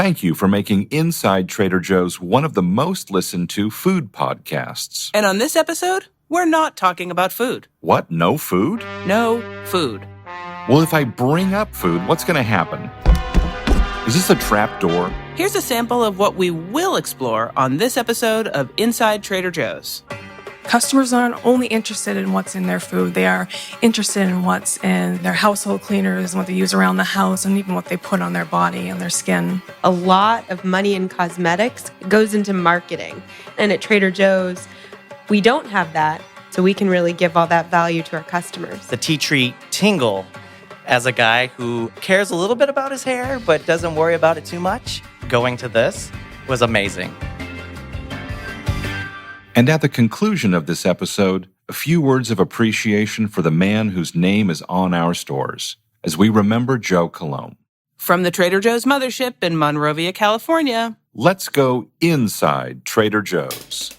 Thank you for making Inside Trader Joe's one of the most listened to food podcasts. And on this episode, we're not talking about food. What, no food? No food. Well, if I bring up food, what's going to happen? Is this a trap door? Here's a sample of what we will explore on this episode of Inside Trader Joe's. Customers aren't only interested in what's in their food. They are interested in what's in their household cleaners, what they use around the house, and even what they put on their body and their skin. A lot of money in cosmetics goes into marketing. And at Trader Joe's, we don't have that, so we can really give all that value to our customers. The tea tree tingle, as a guy who cares a little bit about his hair but doesn't worry about it too much, going to this was amazing. And at the conclusion of this episode, a few words of appreciation for the man whose name is on our stores, as we remember Joe Coulombe. From the Trader Joe's mothership in Monrovia, California, Let's go inside Trader Joe's.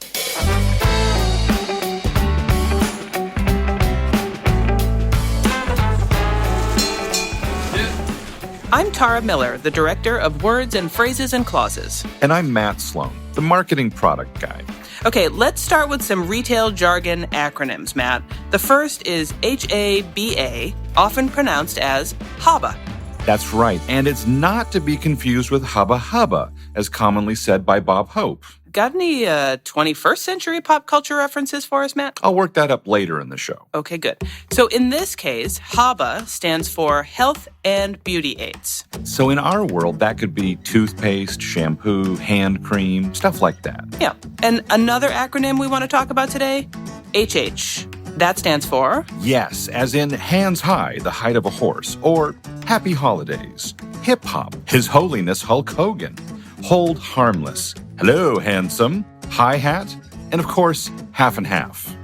I'm Tara Miller, the director of Words and Phrases and Clauses. And I'm Matt Sloan, the marketing product guy. Okay, let's start with some retail jargon acronyms, Matt. The first is HABA, often pronounced as HABA. That's right, and it's not to be confused with Hubba Hubba, as commonly said by Bob Hope. Got any 21st century pop culture references for us, Matt? I'll work that up later in the show. Okay, good. So in this case, HABA stands for Health and Beauty Aids. So in our world, that could be toothpaste, shampoo, hand cream, stuff like that. Yeah. And another acronym we want to talk about today, HH. That stands for? Yes, as in hands high, the height of a horse, or happy holidays, hip hop, His Holiness Hulk Hogan, hold harmless, hello handsome, hi-hat, and of course, half and half.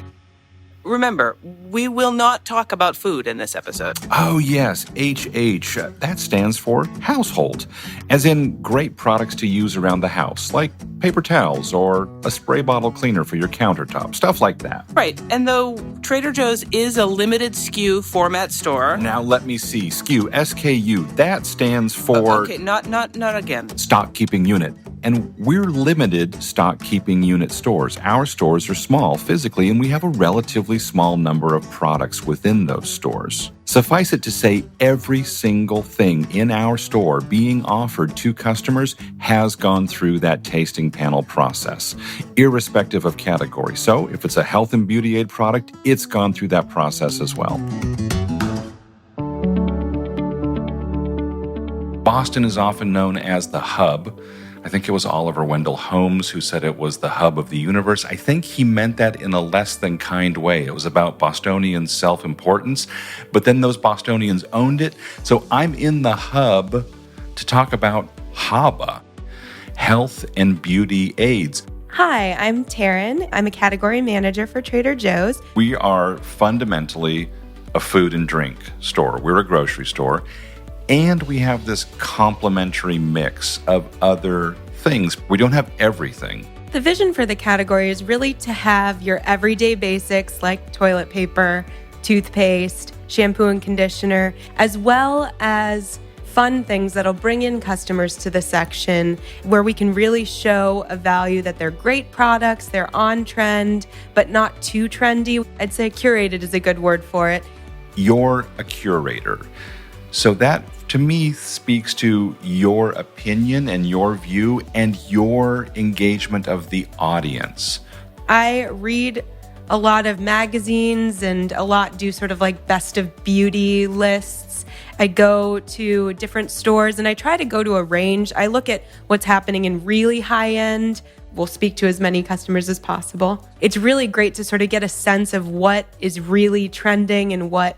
Remember, we will not talk about food in this episode. Oh yes, HH, that stands for household, as in great products to use around the house, like paper towels or a spray bottle cleaner for your countertop, stuff like that. Right, and though Trader Joe's is a limited SKU format store... Now let me see, SKU, S-K-U, that stands for... Okay, not again. Stock keeping unit. And we're limited stock keeping unit stores. Our stores are small physically, and we have a relatively small number of products within those stores. Suffice it to say, every single thing in our store being offered to customers has gone through that tasting panel process, irrespective of category. So if it's a health and beauty aid product, it's gone through that process as well. Boston is often known as the hub. I think it was Oliver Wendell Holmes who said it was the hub of the universe. I think he meant that in a less than kind way. It was about Bostonians' self-importance, but then those Bostonians owned it. So I'm in the hub to talk about HABA, Health and Beauty Aids. Hi, I'm Taryn. I'm a category manager for Trader Joe's. We are fundamentally a food and drink store. We're a grocery store. And we have this complementary mix of other things. We don't have everything. The vision for the category is really to have your everyday basics like toilet paper, toothpaste, shampoo and conditioner, as well as fun things that'll bring in customers to the section where we can really show a value that they're great products, they're on trend, but not too trendy. I'd say curated is a good word for it. You're a curator. So that, to me, speaks to your opinion and your view and your engagement of the audience. I read a lot of magazines and do sort of like best of beauty lists. I go to different stores and I try to go to a range. I look at what's happening in really high end. We'll speak to as many customers as possible. It's really great to sort of get a sense of what is really trending and what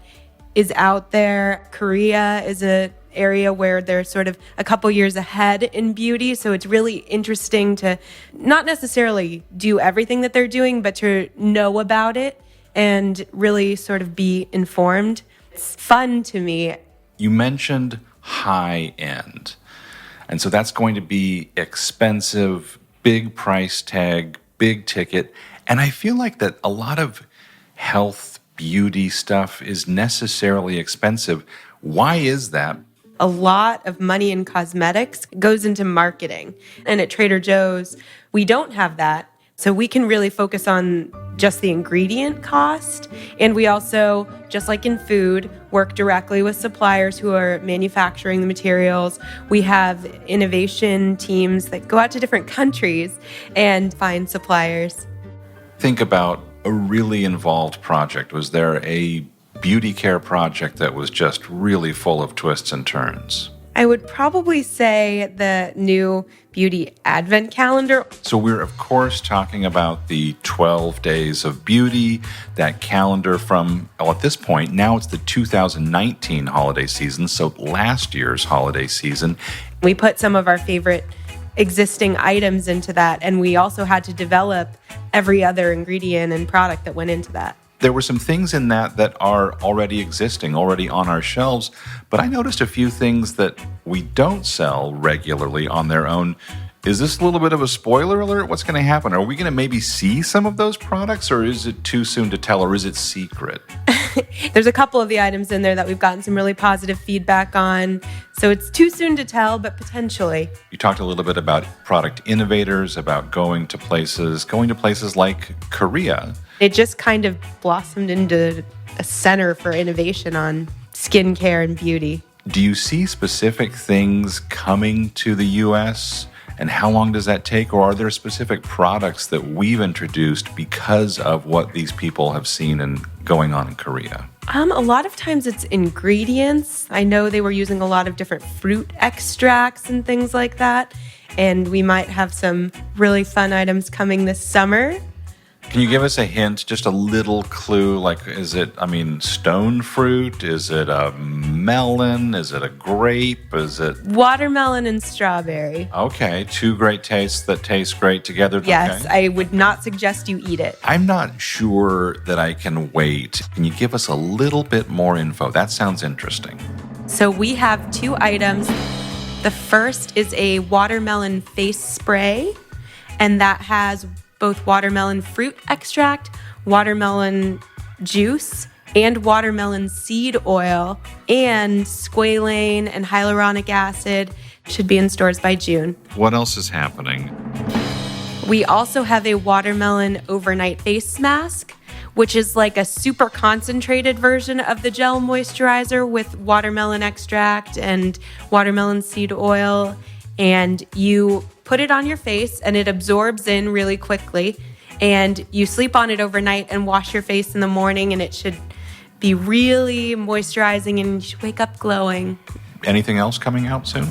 is out there. Korea is an area where they're sort of a couple years ahead in beauty. So it's really interesting to not necessarily do everything that they're doing, but to know about it and really sort of be informed. It's fun to me. You mentioned high end. And so that's going to be expensive, big price tag, big ticket. And I feel like that a lot of health beauty stuff is necessarily expensive. Why is that? a lot of money in cosmetics goes into marketing. And at Trader Joe's, we don't have that. So we can really focus on just the ingredient cost. And we also, just like in food, work directly with suppliers who are manufacturing the materials. We have innovation teams that go out to different countries and find suppliers. Think about a really involved project. Was there a beauty care project that was just really full of twists and turns? I would probably say the new beauty advent calendar. So we're, of course, talking about the 12 Days of Beauty, that calendar from, well, at this point, now it's the 2019 holiday season, so last year's holiday season. We put some of our favorite existing items into that, and we also had to develop every other ingredient and product that went into that. There were some things in that are already existing, already on our shelves, but I noticed a few things that we don't sell regularly on their own. Is this a little bit of a spoiler alert? What's going to happen? Are we going to maybe see some of those products, or is it too soon to tell, or is it secret? There's a couple of the items in there that we've gotten some really positive feedback on. So it's too soon to tell, but potentially. You talked a little bit about product innovators, about going to places like Korea. It just kind of blossomed into a center for innovation on skincare and beauty. Do you see specific things coming to the U.S.? And how long does that take? Or are there specific products that we've introduced because of what these people have seen and going on in Korea? A lot of times it's ingredients. I know they were using a lot of different fruit extracts and things like that. And we might have some really fun items coming this summer. Can you give us a hint, just a little clue? Like, is it, stone fruit? Is it a melon? Is it a grape? Is it... Watermelon and strawberry. Okay, two great tastes that taste great together. Yes, okay. I would not suggest you eat it. I'm not sure that I can wait. Can you give us a little bit more info? That sounds interesting. So we have two items. The first is a watermelon face spray, and that has both watermelon fruit extract, watermelon juice, and watermelon seed oil, and squalane and hyaluronic acid. Should be in stores by June. What else is happening? We also have a watermelon overnight face mask, which is like a super concentrated version of the gel moisturizer with watermelon extract and watermelon seed oil. And you put it on your face and it absorbs in really quickly. And you sleep on it overnight and wash your face in the morning, and it should be really moisturizing and you should wake up glowing. Anything else coming out soon?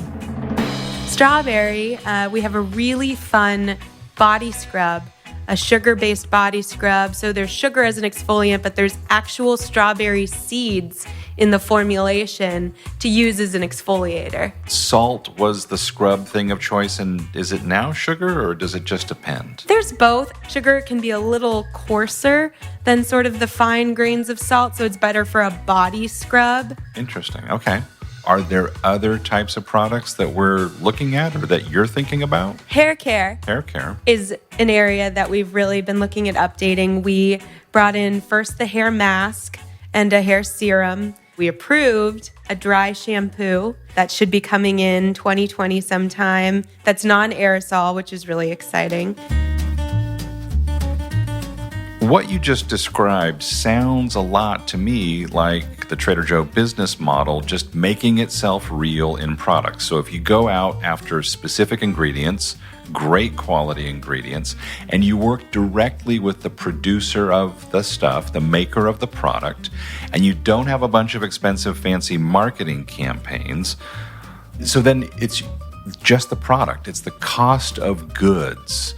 Strawberry, we have a really fun body scrub, a sugar-based body scrub. So there's sugar as an exfoliant, but there's actual strawberry seeds in the formulation to use as an exfoliator. Salt was the scrub thing of choice, and is it now sugar, or does it just depend? There's both. Sugar can be a little coarser than sort of the fine grains of salt, so it's better for a body scrub. Interesting. Okay. Are there other types of products that we're looking at or that you're thinking about? Hair care. Hair care is an area that we've really been looking at updating. We brought in first the hair mask and a hair serum. We approved a dry shampoo that should be coming in 2020 sometime. That's non-aerosol, which is really exciting. What you just described sounds a lot to me like the Trader Joe business model, just making itself real in products. So if you go out after specific ingredients, great quality ingredients, and you work directly with the producer of the stuff, the maker of the product, and you don't have a bunch of expensive, fancy marketing campaigns, so then it's just the product. It's the cost of goods.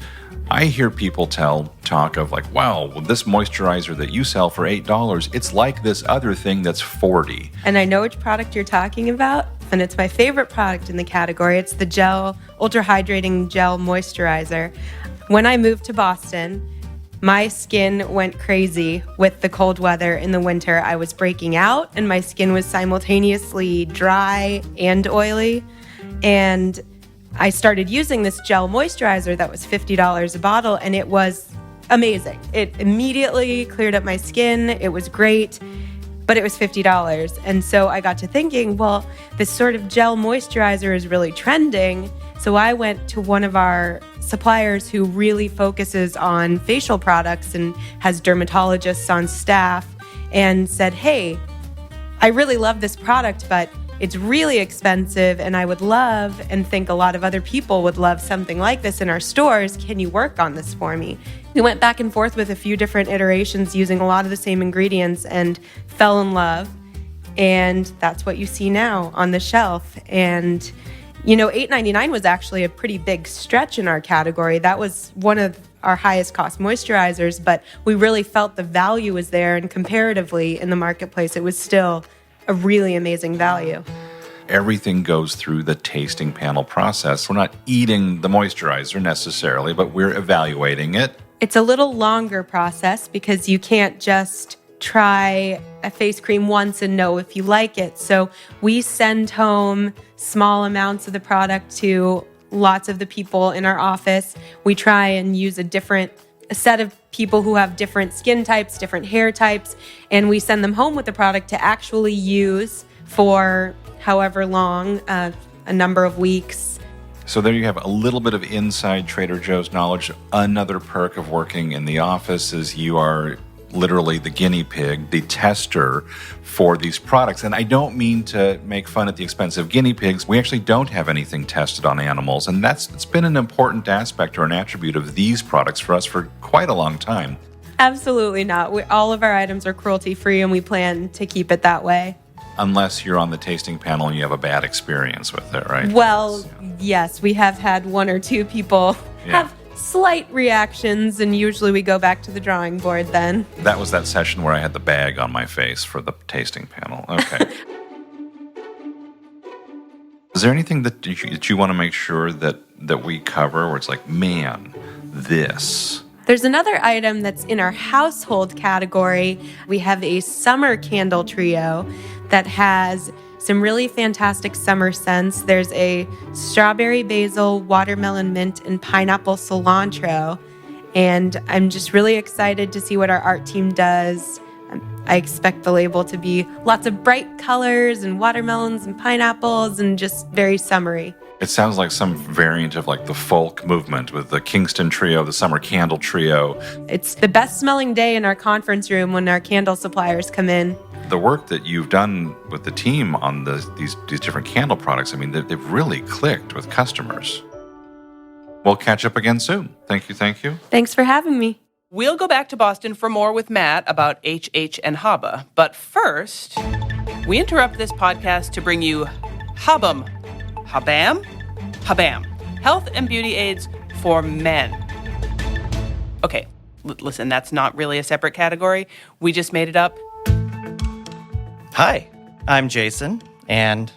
I hear people talk of like, wow, well, this moisturizer that you sell for $8, it's like this other thing that's $40. And I know which product you're talking about, and it's my favorite product in the category. It's the gel, ultra hydrating gel moisturizer. When I moved to Boston, my skin went crazy with the cold weather in the winter. I was breaking out, and my skin was simultaneously dry and oily. And I started using this gel moisturizer that was $50 a bottle, and it was amazing. It immediately cleared up my skin. It was great. but it was $50. And so I got to thinking, well, this sort of gel moisturizer is really trending. So I went to one of our suppliers who really focuses on facial products and has dermatologists on staff and said, hey, I really love this product, but it's really expensive and I would love and think a lot of other people would love something like this in our stores. Can you work on this for me? We went back and forth with a few different iterations using a lot of the same ingredients and fell in love. And that's what you see now on the shelf. And, $8.99 was actually a pretty big stretch in our category. That was one of our highest cost moisturizers, but we really felt the value was there. And comparatively in the marketplace, it was still a really amazing value. Everything goes through the tasting panel process. We're not eating the moisturizer necessarily, but we're evaluating it. It's a little longer process because you can't just try a face cream once and know if you like it. So we send home small amounts of the product to lots of the people in our office. We try and use a set of people who have different skin types, different hair types, and we send them home with the product to actually use for however long, a number of weeks. So there you have a little bit of inside Trader Joe's knowledge. Another perk of working in the office is you are literally the guinea pig, the tester for these products. And I don't mean to make fun at the expense of guinea pigs. We actually don't have anything tested on animals. And it's been an important aspect or an attribute of these products for us for quite a long time. Absolutely not. All of our items are cruelty-free and we plan to keep it that way. Unless you're on the tasting panel and you have a bad experience with it, right? Well, yes, we have had one or two people have slight reactions, and usually we go back to the drawing board then. That was that session where I had the bag on my face for the tasting panel. Okay. Is there anything that you want to make sure that we cover where it's like, man, this? There's another item that's in our household category. We have a summer candle trio that has some really fantastic summer scents. There's a strawberry basil, watermelon mint, and pineapple cilantro. And I'm just really excited to see what our art team does. I expect the label to be lots of bright colors and watermelons and pineapples and just very summery. It sounds like some variant of like the folk movement with the Kingston Trio, the Summer Candle Trio. It's the best smelling day in our conference room when our candle suppliers come in. The work that you've done with the team on these different candle products, I mean, they've really clicked with customers. We'll catch up again soon. Thank you. Thanks for having me. We'll go back to Boston for more with Matt about HH and HABA. But first, we interrupt this podcast to bring you HABAM. HABAM. Health and beauty aids for men. Okay, listen, that's not really a separate category. We just made it up. Hi, I'm Jason, and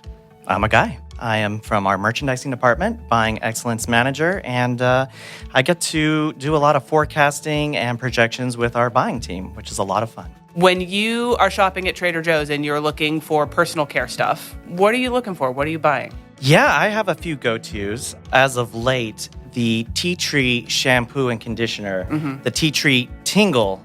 I'm a guy. I am from our merchandising department, buying excellence manager, and I get to do a lot of forecasting and projections with our buying team, which is a lot of fun. When you are shopping at Trader Joe's and you're looking for personal care stuff, what are you looking for? What are you buying? Yeah, I have a few go-tos. As of late, the Tea Tree shampoo and conditioner, the Tea Tree Tingle,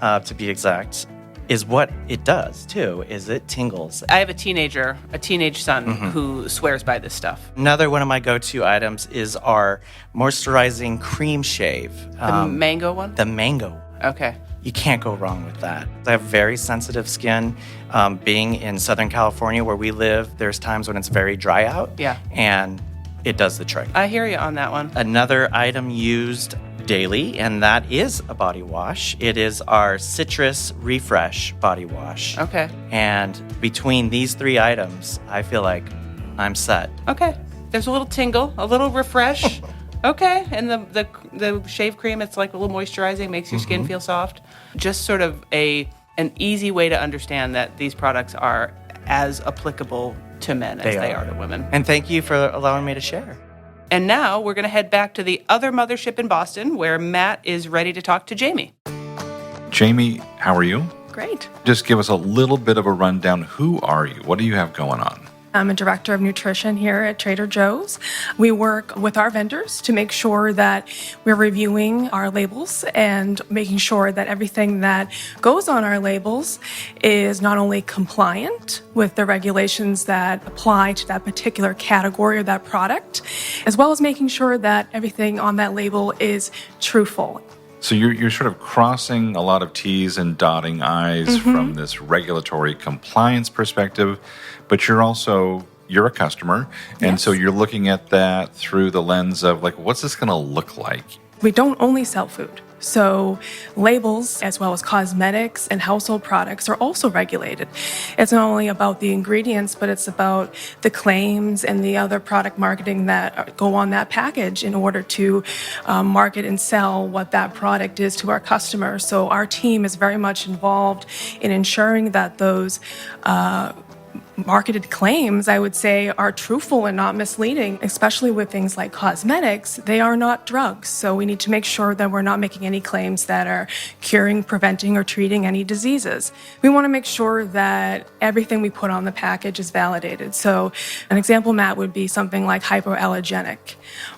to be exact, is what it does, too, is it tingles. I have a teenage son who swears by this stuff. Another one of my go-to items is our moisturizing cream shave. The mango one? The mango. Okay. You can't go wrong with that. I have very sensitive skin. Being in Southern California where we live, there's times when it's very dry out. Yeah. And it does the trick. I hear you on that one. Another item used daily, and that is a body wash. It is our Citrus Refresh body wash. Okay. And between these three items, I feel like I'm set. Okay. There's a little tingle, a little refresh. Okay. And the shave cream, it's like a little moisturizing, makes your skin feel soft. Just sort of an easy way to understand that these products are as applicable to men as they are to women. And thank you for allowing me to share. And now we're going to head back to the other mothership in Boston where Matt is ready to talk to Jamie. Jamie, how are you? Great. Just give us a little bit of a rundown. Who are you? What do you have going on? I'm a director of nutrition here at Trader Joe's. We work with our vendors to make sure that we're reviewing our labels and making sure that everything that goes on our labels is not only compliant with the regulations that apply to that particular category or that product, as well as making sure that everything on that label is truthful. So you're sort of crossing a lot of T's and dotting I's from this regulatory compliance perspective, but you're a customer, and so you're looking at that through the lens of like, what's this going to look like? We don't only sell food. So labels, as well as cosmetics and household products, are also regulated. It's not only about the ingredients, but it's about the claims and the other product marketing that go on that package in order to market and sell what that product is to our customers. So our team is very much involved in ensuring that those marketed claims, I would say, are truthful and not misleading, especially with things like cosmetics. They are not drugs, so we need to make sure that we're not making any claims that are curing, preventing, or treating any diseases. We want to make sure that everything we put on the package is validated. So an example, Matt, would be something like hypoallergenic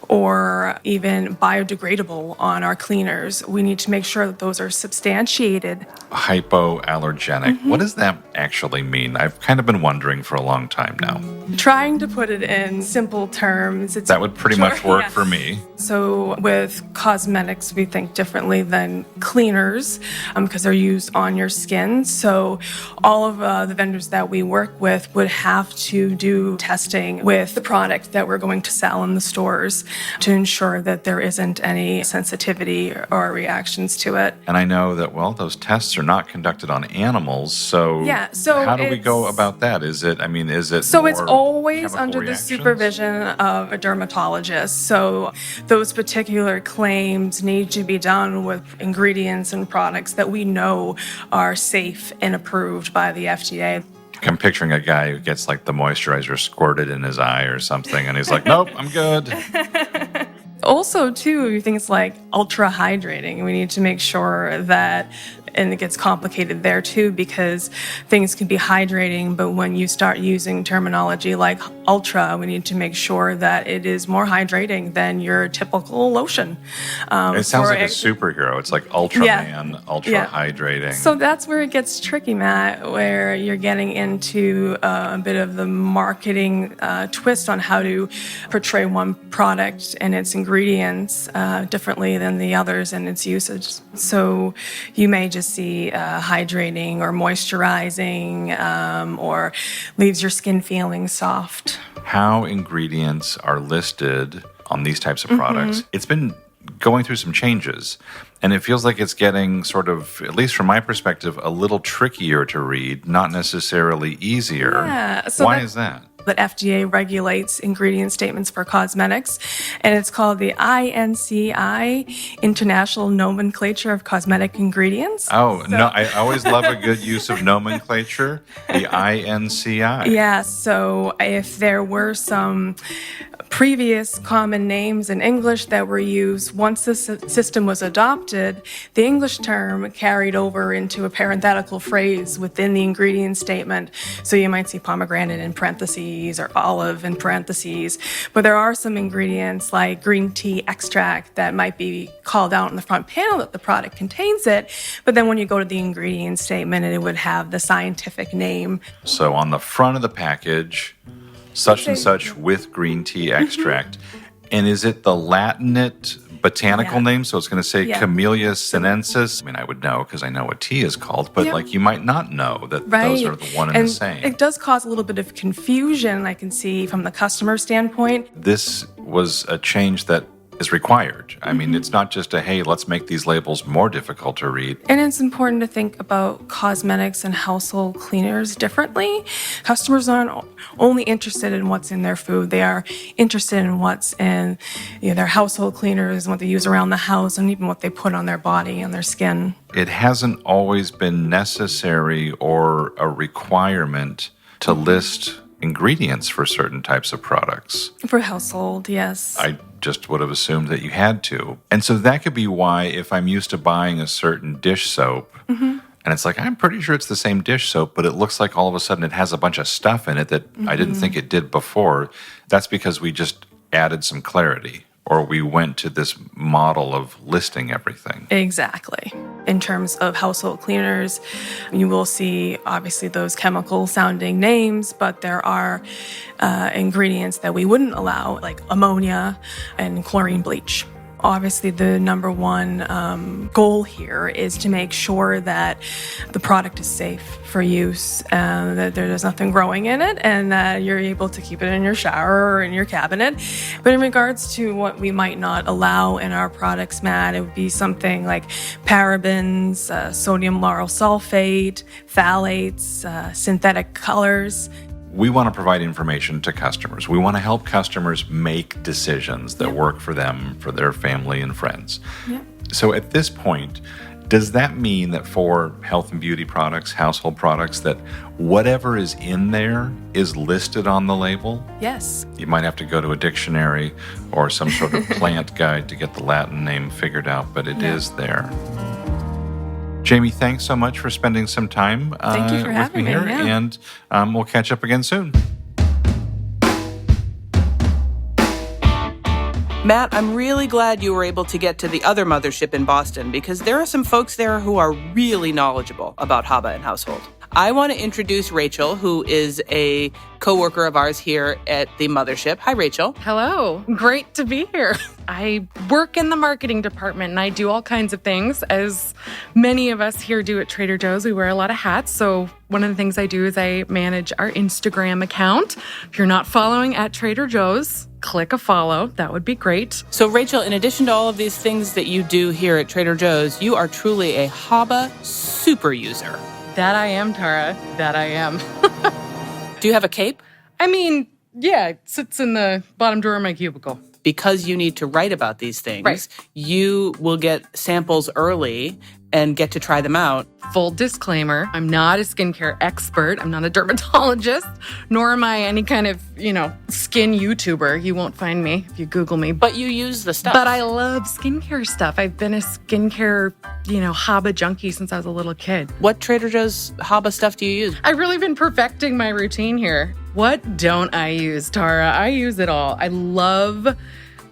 or even biodegradable on our cleaners. We need to make sure that those are substantiated. Hypoallergenic. What does that actually mean? I've kind of been wondering for a long time now. Trying to put it in simple terms. That would pretty much work for me. So with cosmetics, we think differently than cleaners because they're used on your skin. So all of the vendors that we work with would have to do testing with the product that we're going to sell in the stores to ensure that there isn't any sensitivity or reactions to it. And I know that, well, those tests are not conducted on animals, so how do we go about that? Is it So it's always chemical under reactions? the supervision of a dermatologist. So those particular claims need to be done with ingredients and products that we know are safe and approved by the FDA. I'm picturing a guy who gets like the moisturizer squirted in his eye or something, and he's like, nope, I'm good. Also, too, things like ultra hydrating. We need to make sure that, and it gets complicated there too, because things can be hydrating, but when you start using terminology like ultra, we need to make sure that it is more hydrating than your typical lotion. It sounds like a superhero. It's like Ultraman, ultra hydrating. So that's where it gets tricky, Matt, where you're getting into a bit of the marketing twist on how to portray one product and its ingredients differently than the others and its usage. So you may just see hydrating or moisturizing or leaves your skin feeling soft. How ingredients are listed on these types of products, it's been going through some changes, and it feels like it's getting sort of, at least from my perspective, a little trickier to read, not necessarily easier. Yeah, so Why is that? That FDA regulates ingredient statements for cosmetics, and it's called the INCI, International Nomenclature of Cosmetic Ingredients. Oh, no, I always love a good use of nomenclature, the INCI. Yeah, so if there were some previous common names in English that were used, once this system was adopted, the English term carried over into a parenthetical phrase within the ingredient statement. So you might see pomegranate in parentheses or olive in parentheses. But there are some ingredients like green tea extract that might be called out in the front panel that the product contains it. But then when you go to the ingredient statement, it would have the scientific name. So on the front of the package, such and such with green tea extract. And is it the Latinate botanical name? So it's going to say Camellia sinensis. I mean, I would know because I know what tea is called, but like you might not know that those are the one and the same. It does cause a little bit of confusion, I can see, from the customer standpoint. This was a change that is required. I mean, it's not just a, hey, let's make these labels more difficult to read. And it's important to think about cosmetics and household cleaners differently. Customers aren't only interested in what's in their food. They are interested in what's in their household cleaners, what they use around the house, and even what they put on their body and their skin. It hasn't always been necessary or a requirement to list ingredients for certain types of products. For household, yes. I just would have assumed that you had to. And so that could be why, if I'm used to buying a certain dish soap, And it's like, I'm pretty sure it's the same dish soap, but it looks like all of a sudden it has a bunch of stuff in it that I didn't think it did before. That's because we just added some clarity, or we went to this model of listing everything. Exactly. In terms of household cleaners, you will see obviously those chemical sounding names, but there are ingredients that we wouldn't allow, like ammonia and chlorine bleach. Obviously, the number one goal here is to make sure that the product is safe for use, that there's nothing growing in it, and that you're able to keep it in your shower or in your cabinet. But in regards to what we might not allow in our products, Matt, it would be something like parabens, sodium lauryl sulfate, phthalates, synthetic colors. We want to provide information to customers. We want to help customers make decisions that work for them, for their family and friends. Yeah. So at this point, does that mean that for health and beauty products, household products, that whatever is in there is listed on the label? Yes. You might have to go to a dictionary or some sort of plant guide to get the Latin name figured out, but it is there. Jamie, thanks so much for spending some time Thank you for with having me here, me, yeah. and we'll catch up again soon. Matt, I'm really glad you were able to get to the other mothership in Boston because there are some folks there who are really knowledgeable about HABA and household. I want to introduce Rachel, who is a coworker of ours here at the mothership. Hi, Rachel. Hello. Great to be here. I work in the marketing department and I do all kinds of things. As many of us here do at Trader Joe's, we wear a lot of hats. So one of the things I do is I manage our Instagram account. If you're not following at Trader Joe's, click a follow. That would be great. So, Rachel, in addition to all of these things that you do here at Trader Joe's, you are truly a HABA super user. That I am, Tara. That I am. Do you have a cape? I mean, yeah, it sits in the bottom drawer of my cubicle. Because you need to write about these things, Right. You will get samples early and get to try them out. Full disclaimer, I'm not a skincare expert. I'm not a dermatologist, nor am I any kind of, skin YouTuber. You won't find me if you Google me. But you use the stuff. But I love skincare stuff. I've been a skincare, HABA junkie since I was a little kid. What Trader Joe's HABA stuff do you use? I've really been perfecting my routine here. What don't I use, Tara? I use it all. I love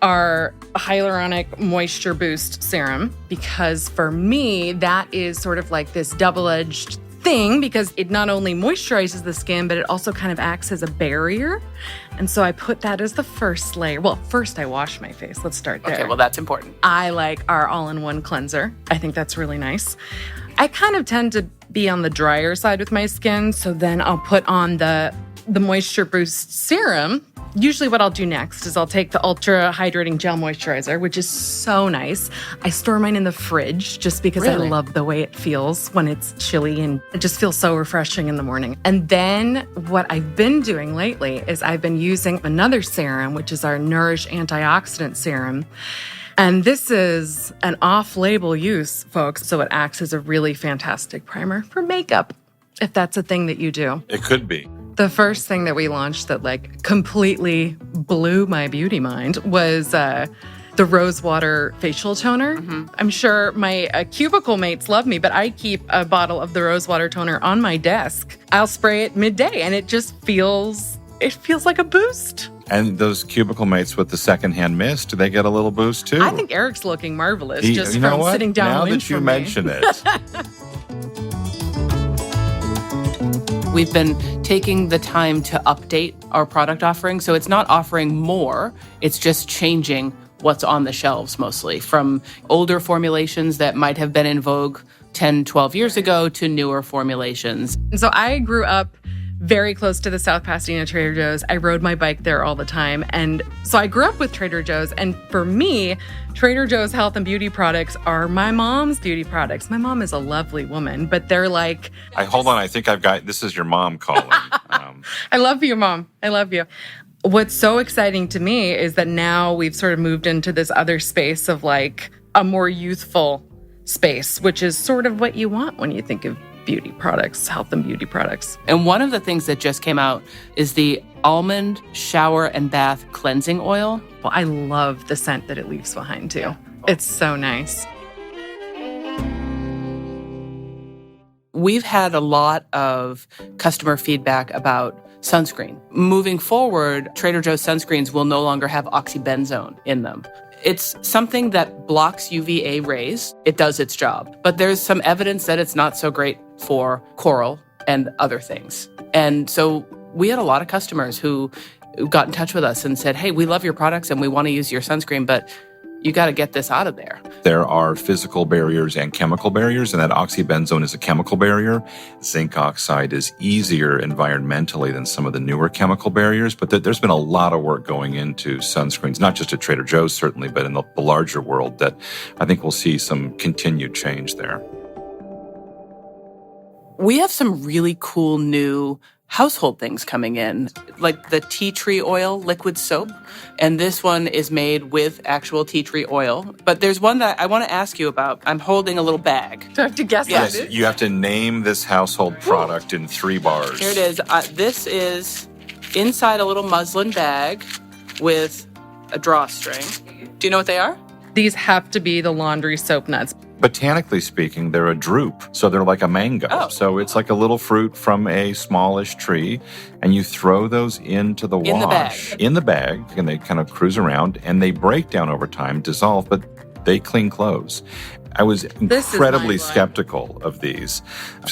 our hyaluronic moisture boost serum because for me, that is sort of like this double-edged thing because it not only moisturizes the skin, but it also kind of acts as a barrier. And so I put that as the first layer. Well, first I wash my face. Let's start there. Okay, well, that's important. I like our all-in-one cleanser. I think that's really nice. I kind of tend to be on the drier side with my skin, so then I'll put on the Moisture Boost Serum. Usually what I'll do next is I'll take the Ultra Hydrating Gel Moisturizer, which is so nice. I store mine in the fridge just because Really? I love the way it feels when it's chilly and it just feels so refreshing in the morning. And then what I've been doing lately is I've been using another serum, which is our Nourish Antioxidant Serum. And this is an off-label use, folks, so it acts as a really fantastic primer for makeup, if that's a thing that you do. It could be. The first thing that we launched that completely blew my beauty mind was the Rosewater facial toner. Mm-hmm. I'm sure my cubicle mates love me, but I keep a bottle of the Rosewater toner on my desk. I'll spray it midday and it just feels like a boost. And those cubicle mates with the secondhand mist, do they get a little boost too? I think Eric's looking marvelous You just know from what? sitting Now downwind that you from mention me. it. We've been taking the time to update our product offering. So it's not offering more, it's just changing what's on the shelves mostly, from older formulations that might have been in vogue 10, 12 years ago to newer formulations. And so I grew up very close to the South Pasadena Trader Joe's. I rode my bike there all the time. And so I grew up with Trader Joe's. And for me, Trader Joe's health and beauty products are my mom's beauty products. My mom is a lovely woman, but they're like... Hold on. I think this is your mom calling. I love you, Mom. I love you. What's so exciting to me is that now we've sort of moved into this other space of like a more youthful space, which is sort of what you want when you think of beauty products, health and beauty products. And one of the things that just came out is the almond shower and bath cleansing oil. Well, I love the scent that it leaves behind too. It's so nice. We've had a lot of customer feedback about sunscreen. Moving forward, Trader Joe's sunscreens will no longer have oxybenzone in them. It's something that blocks UVA rays. It does its job. But there's some evidence that it's not so great for coral and other things. And so we had a lot of customers who got in touch with us and said, hey, we love your products and we want to use your sunscreen, but you got to get this out of there. There are physical barriers and chemical barriers, and that oxybenzone is a chemical barrier. Zinc oxide is easier environmentally than some of the newer chemical barriers, but there's been a lot of work going into sunscreens, not just at Trader Joe's certainly, but in the larger world, that I think we'll see some continued change there. We have some really cool new household things coming in, like the tea tree oil liquid soap. And this one is made with actual tea tree oil. But there's one that I want to ask you about. I'm holding a little bag. Do I have to guess what it is? You have to name this household product in 3 bars. Here it is. This is inside a little muslin bag with a drawstring. Do you know what they are? These have to be the laundry soap nuts. Botanically speaking, they're a drupe, so they're like a mango. Oh. So it's like a little fruit from a smallish tree, and you throw those into the wash. In the bag, and they kind of cruise around, and they break down over time, dissolve, but they clean clothes. I was incredibly skeptical of these.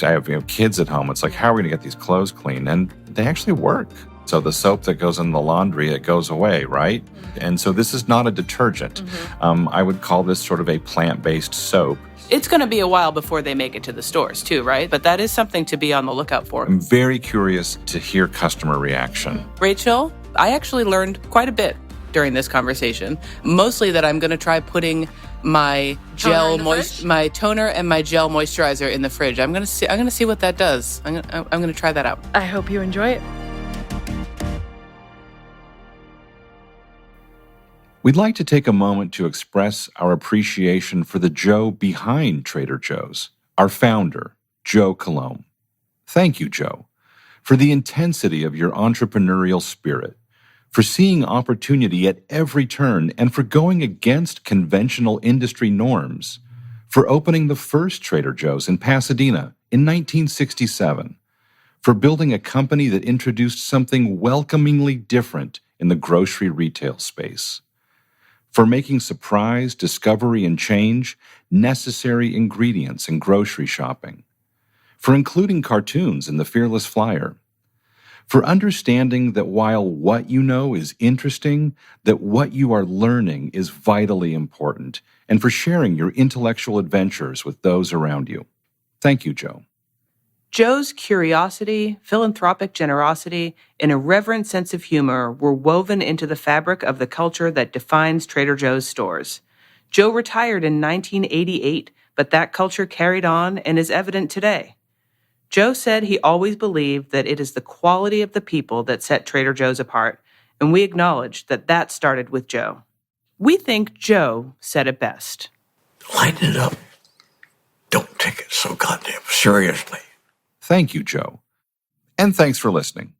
I have kids at home. It's like, how are we going to get these clothes clean? And they actually work. So the soap that goes in the laundry, it goes away, right? And so this is not a detergent. I would call this sort of a plant-based soap. It's going to be a while before they make it to the stores too, right? But that is something to be on the lookout for. I'm very curious to hear customer reaction. Rachel, I actually learned quite a bit during this conversation. Mostly that I'm going to try putting my my toner and my gel moisturizer in the fridge. I'm going to see what that does. I'm going to try that out. I hope you enjoy it. We'd like to take a moment to express our appreciation for the Joe behind Trader Joe's, our founder, Joe Coulombe. Thank you, Joe, for the intensity of your entrepreneurial spirit, for seeing opportunity at every turn, and for going against conventional industry norms, for opening the first Trader Joe's in Pasadena in 1967, for building a company that introduced something welcomingly different in the grocery retail space, for making surprise, discovery, and change necessary ingredients in grocery shopping, for including cartoons in the Fearless Flyer, for understanding that while what you know is interesting, that what you are learning is vitally important, and for sharing your intellectual adventures with those around you. Thank you, Joe. Joe's curiosity, philanthropic generosity, and irreverent sense of humor were woven into the fabric of the culture that defines Trader Joe's stores. Joe retired in 1988, but that culture carried on and is evident today. Joe said he always believed that it is the quality of the people that set Trader Joe's apart, and we acknowledge that that started with Joe. We think Joe said it best. Lighten it up. Don't take it so goddamn seriously. Thank you, Joe. And thanks for listening.